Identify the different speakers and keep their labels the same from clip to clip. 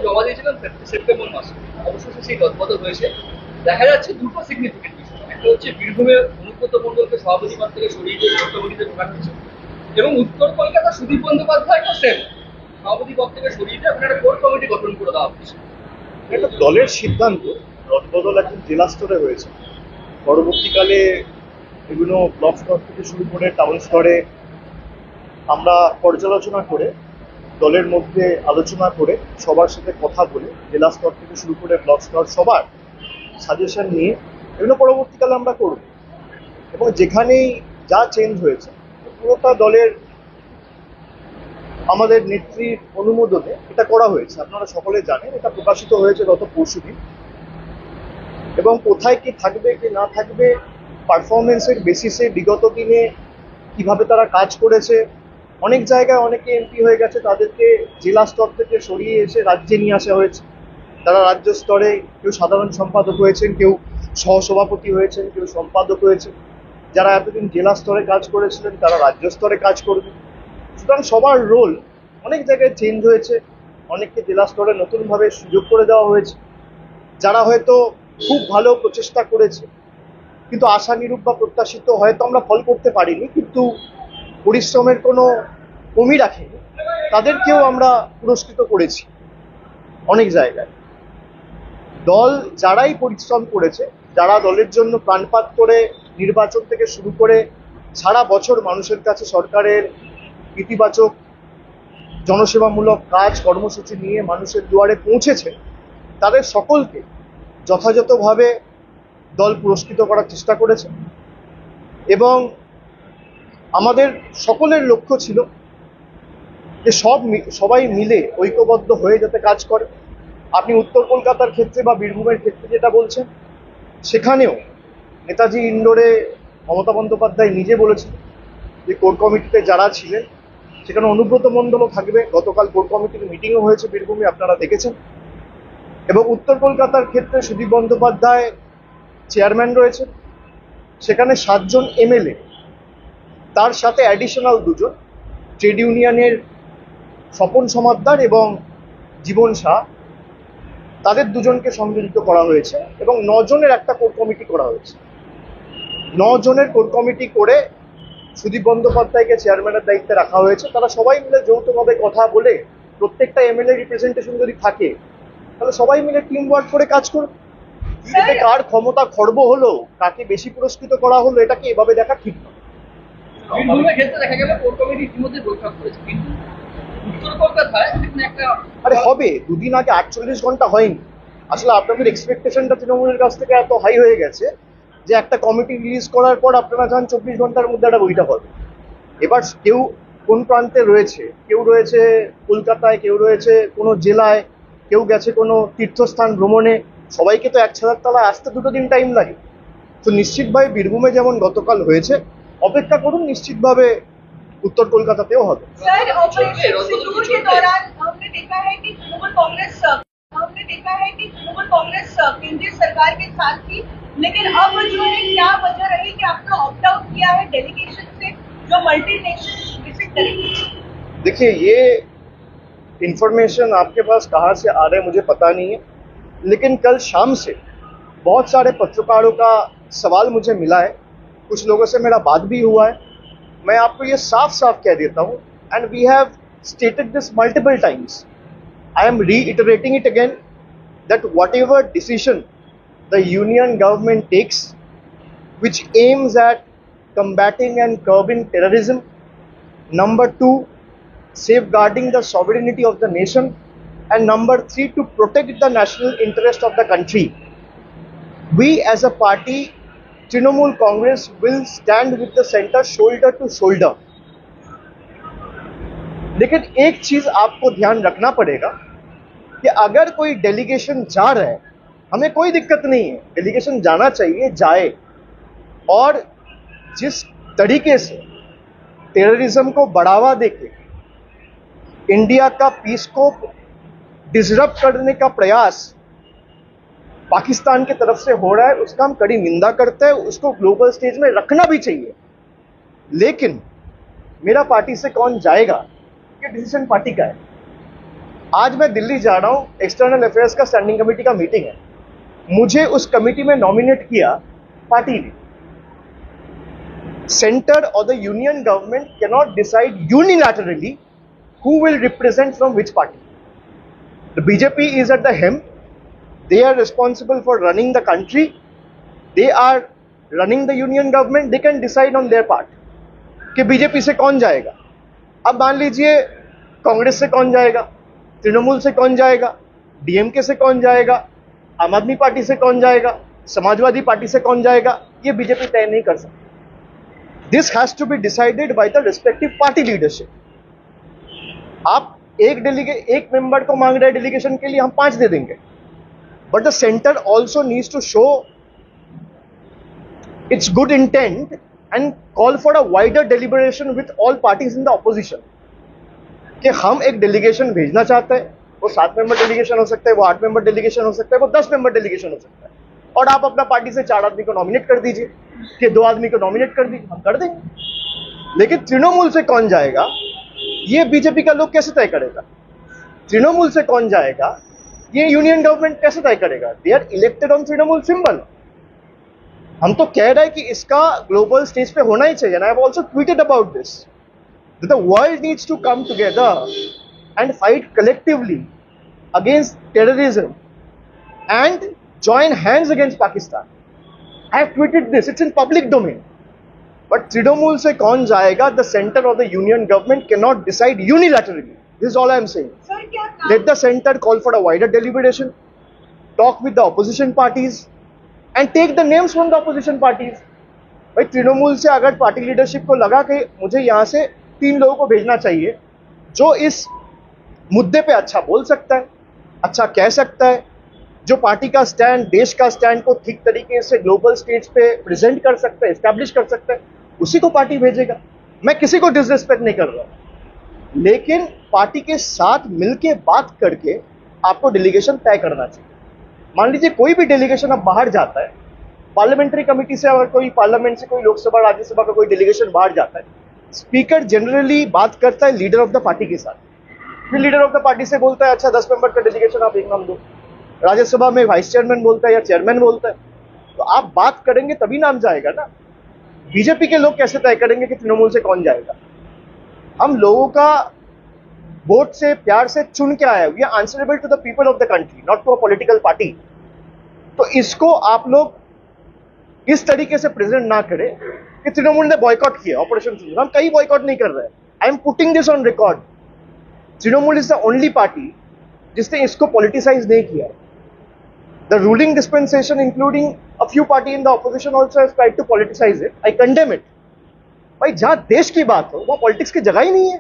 Speaker 1: জমা দিয়েছিলাম সেপ্টেম্বর মাসে, অবশেষে সেই রদবদল হয়েছে। দেখা যাচ্ছে দুটো সিগনিফিকেন্ট বিষয়। একটা হচ্ছে বীরভূমে অনুব্রত মণ্ডলকে সভাপতি পদ থেকে সরিয়ে দিয়ে কোর কমিটিতে ঢোকানো হয়েছে, এবং উত্তর কলকাতা সুদীপ বন্দ্যোপাধ্যায়কে সেম সভাপতি পদ থেকে সরিয়ে দিয়ে আপনার একটা কোর কমিটি গঠন করে দেওয়া হচ্ছে।
Speaker 2: একটা দলের সিদ্ধান্ত, রদবদল এখন জেলা স্তরে হয়েছে। পরবর্তীকালে এগুলো ব্লক স্তর থেকে শুরু করে টাউন স্তরে আমরা পর্যালোচনা করে, দলের মধ্যে আলোচনা করে, সবার সাথে কথা বলে, জেলা স্তর থেকে শুরু করে ব্লক স্তর সবার সাজেশন নিয়ে এগুলো পরবর্তীকালে আমরা করব। এবং যেখানেই যা চেঞ্জ হয়েছে পুরোটা দলের আমাদের নেত্রীর অনুমোদনে এটা করা হয়েছে। আপনারা সকলে জানেন, এটা প্রকাশিত হয়েছে গত পরশুদিন। এবং কোথায় কি থাকবে কি না থাকবে, পারফরমেন্সের বেসিসে বিগত দিনে কিভাবে তারা কাজ করেছে, অনেক জায়গায় অনেকে এমপি হয়ে গেছে, তাদেরকে জেলা স্তর থেকে সরিয়ে এসে রাজ্যে নিয়ে আসা হয়েছে। তারা রাজ্য স্তরে কেউ সাধারণ সম্পাদক হয়েছেন, কেউ সহসভাপতি হয়েছেন, কেউ সম্পাদক হয়েছেন। যারা এতদিন জেলা স্তরে কাজ করেছিলেন তারা রাজ্য স্তরে কাজ করবে। সুতরাং সবার রোল অনেক জায়গায় চেঞ্জ হয়েছে। অনেককে জেলা স্তরে নতুনভাবে সুযোগ করে দেওয়া হয়েছে। যারা হয়তো খুব ভালো প্রচেষ্টা করেছে কিন্তু আশানুরূপ বা প্রত্যাশিত হয়তো আমরা ফল করতে পারিনি, কিন্তু পরিশ্রমের কোনো কমি রাখেনি, তাদেরকেও আমরা পুরস্কৃত করেছি অনেক জায়গায়। দল যারাই পরিশ্রম করেছে, যারা দলের জন্য প্রাণপাত করে নির্বাচন থেকে শুরু করে সারা বছর মানুষের কাছে সরকারের ইতিবাচক জনসেবামূলক কাজ কর্মসূচি নিয়ে মানুষের দুয়ারে পৌঁছেছে, তাদের সকলকে যথাযথভাবে দল পুরস্কৃত করার চেষ্টা করেছে। এবং আমাদের সকলের লক্ষ্য ছিল যে সবাই মিলে ঐক্যবদ্ধ হয়ে যাতে কাজ করে। আপনি উত্তর কলকাতার ক্ষেত্রে বা বীরভূমের ক্ষেত্রে যেটা বলছেন, সেখানেও নেতাজি ইন্ডোরে মমতা বন্দ্যোপাধ্যায় নিজে বলেছেন যে কোর কমিটিতে যারা ছিলেন সেখানে অনুব্রত মণ্ডলও থাকবে। গতকাল কোর কমিটির মিটিংও হয়েছে বীরভূমে, আপনারা দেখেছেন। এবং উত্তর কলকাতার ক্ষেত্রে সুদীপ বন্দ্যোপাধ্যায় চেয়ারম্যান রয়েছেন, সেখানে 7 জন এমএলএ, তার সাথে অ্যাডিশনাল 2 জন ট্রেড ইউনিয়নের স্বপন সমাদ্দার এবং জীবন শাহ, তাদের 2 জনকে সংযোজিত করা হয়েছে এবং 9 জনের একটা কোর কমিটি করা হয়েছে। 9 জনের কোর কমিটি করে সুদীপ বন্দ্যোপাধ্যায়কে চেয়ারম্যানের দায়িত্বে রাখা হয়েছে। তারা সবাই মিলে যৌথভাবে কথা বলে, প্রত্যেকটা এমএলএ রিপ্রেজেন্টেশন যদি থাকে তাহলে সবাই মিলে টিম ওয়ার্ক করে কাজ করবে। এতে কার ক্ষমতা খর্ব হলো, কাকে বেশি পুরস্কৃত করা হলো, এটাকে এভাবে দেখা ঠিক নয়।
Speaker 1: বীরভূমের ক্ষেত্রে দেখা গেল কোর কমিটি ইতিমধ্যে বৈঠক করেছে, কিন্তু উত্তর কলকাতায় এখানে একটা
Speaker 2: আরে হবে, 2 দিন আগে 48 ঘন্টা হয়নি। আসলে আপনাদের এক্সপেকটেশনটা তৃণমূলের কাছ থেকে এত হাই হয়ে গেছে যে একটা কমিটি রিলিজ করার পর আপনারা জান 24 ঘন্টার মধ্যে একটা বৈঠক হবে। এবার কেউ কোন প্রান্তে রয়েছে, কেউ রয়েছে কলকাতায়, কেউ রয়েছে কোনো জেলায়, কেউ গেছে কোনো তীর্থস্থান ভ্রমণে, সবাইকে তো এক ছাদের তলায় আসতে 2 দিন টাইম লাগে। তো নিশ্চিতভাবে বীরভূমে যেমন গতকাল হয়েছে, অপেক্ষা করুন, নিশ্চিতভাবে उत्तर कोलकाताতেও হবে।
Speaker 3: सर, ऑपरेशन सिंदूर के दौरान हमने देखा है कि तृणमूल कांग्रेस केंद्रीय सरकार के साथ थी, लेकिन अब जो है क्या वजह रही कि आपने ऑप्ट आउट किया है डेलीगेशन से जो मल्टी नेशन विजिट करेंगे?
Speaker 2: देखिए, ये इंफॉर्मेशन आपके पास कहाँ से आ रहा है मुझे पता नहीं है, लेकिन कल शाम से बहुत सारे पत्रकारों का सवाल मुझे मिला है, कुछ लोगों से मेरा बात भी हुआ है। मैं आपको ये साफ साफ कह देता हूँ, and we have stated this multiple times, I am reiterating it again, that whatever decision the union government takes which aims at combating and curbing terrorism, number 2, safeguarding the sovereignty of the nation, and number 3, to protect the national interest of the country, we as a party, Trinamool Congress, will stand with the center shoulder to shoulder. लेकिन एक चीज आपको ध्यान रखना पड़ेगा कि अगर कोई डेलीगेशन जा रहा है, हमें कोई दिक्कत नहीं है, डेलीगेशन जाना चाहिए, जाए। और जिस तरीके से टेररिज्म को बढ़ावा देके इंडिया का पीस को डिसरप्ट करने का प्रयास पाकिस्तान की तरफ से हो रहा है, उसका हम कड़ी निंदा करते हैं, उसको ग्लोबल स्टेज में रखना भी चाहिए। लेकिन मेरा पार्टी से कौन जाएगा, ये डिसीजन पार्टी का है। आज मैं दिल्ली जा रहा हूँ, एक्सटर्नल अफेयर्स का स्टैंडिंग कमेटी का मीटिंग है, मुझे उस कमेटी में नॉमिनेट किया पार्टी ने। सेंटर और the union government cannot decide unilaterally who will represent from which party. The BJP is at the helm. They are responsible for running the country. They are running the union government. They can decide on their part कि BJP से कौन जाएगा। अब मान लीजिए कांग्रेस से कौन जाएगा, तृणमूल से कौन जाएगा, डीएमके से कौन जाएगा, आम आदमी पार्टी से कौन जाएगा, समाजवादी पार्टी से कौन जाएगा, ये बीजेपी तय नहीं कर सकती। This has to be decided by the respective party leadership. आप एक मेंबर को मांग रहे हैं डेलीगेशन के लिए, हम 5 दे देंगे, but the centre also needs to show its good intent and call for a wider deliberation with all parties in the opposition कि हम एक डेलीगेशन भेजना चाहते हैं। वो 7 मेंबर डेलीगेशन हो सकता है, वो 8 मेंबर डेलीगेशन हो सकता है, वो 10 मेंबर डेलीगेशन हो सकता है, और आप अपना पार्टी से 4 आदमी को नॉमिनेट कर दीजिए कि 2 आदमी को नॉमिनेट कर दीजिए, हम कर देंगे। लेकिन तृणमूल से कौन जाएगा ये बीजेपी का लोग कैसे तय करेगा? तृणमूल से कौन जाएगा ये यूनियन गवर्नमेंट कैसे तय करेगा? They are elected on Trinamool symbol. हम तो कह रहे हैं कि इसका ग्लोबल स्टेज पे होना ही चाहिए। I have also tweeted about this that the world needs to come together and fight collectively against terrorism and join hands against Pakistan. I have tweeted this, it's in public domain. But Trinamool से कौन जाएगा? The center of the union government cannot decide unilaterally. This is all I am saying.
Speaker 3: Sir, क्या
Speaker 2: Let the center call for a wider deliberation, talk with the opposition parties, and take the names from the opposition parties. भाई तृणमूल से अगर party leadership को लगा कि मुझे यहाँ से 3 लोगों को भेजना चाहिए जो इस मुद्दे पे अच्छा बोल सकता है, अच्छा कह सकता है, जो पार्टी का स्टैंड, देश का स्टैंड को ठीक तरीके से ग्लोबल स्टेज पे प्रेजेंट कर सकता है, एस्टैब्लिश कर सकता है, उसी को पार्टी भेजेगा। मैं किसी को डिसरिस्पेक्ट नहीं कर रहा, लेकिन पार्टी के साथ मिलके बात करके आपको डेलीगेशन तय करना चाहिए। मान लीजिए कोई भी डेलीगेशन अब बाहर जाता है, पार्लियामेंट्री कमेटी से अगर कोई पार्लियामेंट से कोई लोकसभा राज्यसभा का कोई डेलीगेशन बाहर जाता है, स्पीकर जनरली बात करता है लीडर ऑफ द पार्टी के साथ, फिर लीडर ऑफ द पार्टी से बोलता है अच्छा 10 मेंबर का डेलीगेशन आप एक नाम दो, राज्यसभा में वाइस चेयरमैन बोलता है या चेयरमैन बोलता है, तो आप बात करेंगे तभी नाम जाएगा ना। बीजेपी के लोग कैसे तय करेंगे कि तृणमूल से कौन जाएगा? हम लोगों का वोट से प्यार से चुन के आए, we are answerable to the people of the country, not to a political party. तो इसको आप लोग इस तरीके से प्रेजेंट ना करें कि तृणमूल ने बॉयकॉट किया ऑपरेशन सिंदूर। हम कहीं बॉयकॉट नहीं कर रहे हैं। I am putting this on record. Trinamool is the only party जिसने इसको पॉलिटिसाइज नहीं किया। The ruling dispensation, including a few party in the opposition, also has tried to politicize it. I condemn it. भाई जहां देश की बात हो वो पॉलिटिक्स की जगह ही नहीं है,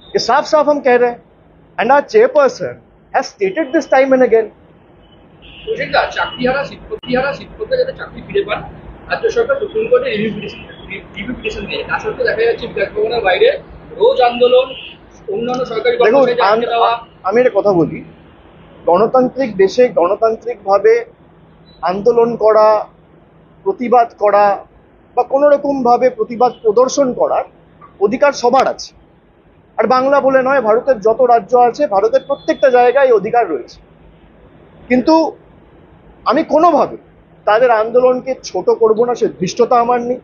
Speaker 2: ये साफ साफ हम कह रहे हैं। And our chairperson has stated this time and again.
Speaker 1: প্রসেনদা, চাকরিহারা শিক্ষকরা যাতে চাকরি ফিরে পান, রাজ্য সরকার সুপ্রিম কোর্টে রিভিউ পিটিশন দিয়েছে। তা সত্ত্বেও দেখা যাচ্ছে বিকাশ ভবনের বাইরে রোজ আন্দোলন, অন্যান্য সরকারি কর্মচারীদের আটকে দেওয়া।
Speaker 2: আমি একটা কথা বলি, গণতান্ত্রিক দেশে গণতান্ত্রিকভাবে আন্দোলন করা, প্রতিবাদ করা বা কোনো রকমভাবে প্রতিবাদ প্রদর্শন করার অধিকার সবার আছে। আর বাংলা বলে নয়, ভারতের যত রাজ্য আছে, ভারতের প্রত্যেকটা জায়গায় এই অধিকার রয়েছে। কিন্তু আমি কোনোভাবে তাদের আন্দোলনকে ছোট করব না, সে ধৃষ্টতা আমার নেই।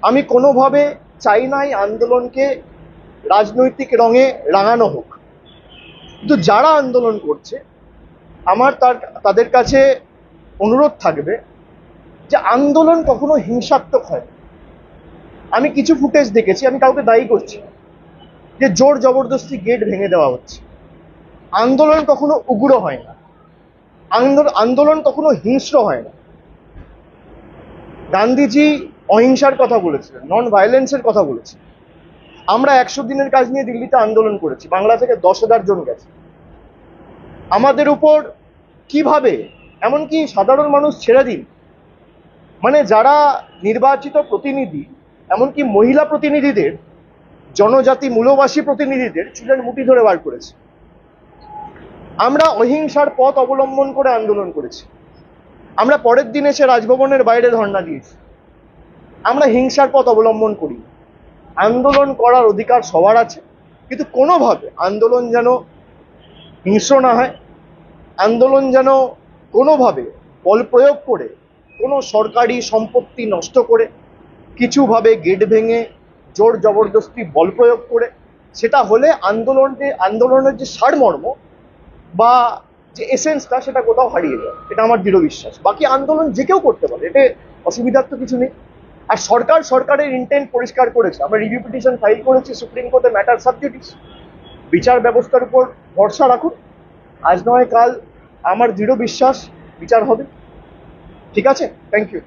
Speaker 2: আমি কোনোভাবে চাই না এই আন্দোলনকে রাজনৈতিক রঙে রাঙানো হোক। কিন্তু যারা আন্দোলন করছে, আমার তাদের কাছে অনুরোধ থাকবে যে আন্দোলন কখনো হিংসাত্মক হয়। আমি কিছু ফুটেজ দেখেছি, আমি কাউকে দায়ী করছি না, যে জোর জবরদস্তি গেট ভেঙে দেওয়া হচ্ছে। আন্দোলন কখনো উগ্র হয় না, আন্দোলন কখনো হিংস্র হয় না। গান্ধীজি অহিংসার কথা বলেছিলেন, নন ভায়োলেন্সের কথা বলেছিলেন। আমরা 100 দিনের কাজ নিয়ে দিল্লিতে আন্দোলন করেছি, বাংলা থেকে 10,000 জন গেছে। আমাদের উপর কিভাবে, এমনকি সাধারণ মানুষ ছেড়ে দিন, মানে যারা নির্বাচিত প্রতিনিধি, এমনকি মহিলা প্রতিনিধিদের, জনজাতি মূলবাসী প্রতিনিধিদের চুলের মুঠি ধরে বার করেছে। আমরা অহিংসার পথ অবলম্বন করে আন্দোলন করেছি। আমরা পরের দিন এসে রাজভবনের বাইরে ধর্ণা দিয়েছি। আমরা হিংসার পথ অবলম্বন করি। আন্দোলন করার অধিকার সবার আছে, কিন্তু কোনোভাবে আন্দোলন যেন হিংস্র না হয়, আন্দোলন যেন কোনোভাবে বল প্রয়োগ করে, কোনো সরকারি সম্পত্তি নষ্ট করে, কিছুভাবে গেট ভেঙে জোর জবরদস্তি বল প্রয়োগ করে, সেটা হলে আন্দোলনের যে সারমর্ম বা যে এসেন্সটা সেটা কোথাও হারিয়ে যায়, এটা আমার দৃঢ় বিশ্বাস। বাকি আন্দোলন যে কেউ করতে পারে, এতে অসুবিধার তো কিছু নেই। আর সরকারের ইন্টেন্ট পরিষ্কার করেছে, আমরা রিভিউ পিটিশন ফাইল করেছি সুপ্রিম কোর্টে, ম্যাটার সাব জুডিস। বিচার ব্যবস্থার উপর ভরসা রাখুন, আজ নয় কাল আমার দৃঢ় বিশ্বাস বিচার হবে। ঠিক আছে, থ্যাংক ইউ।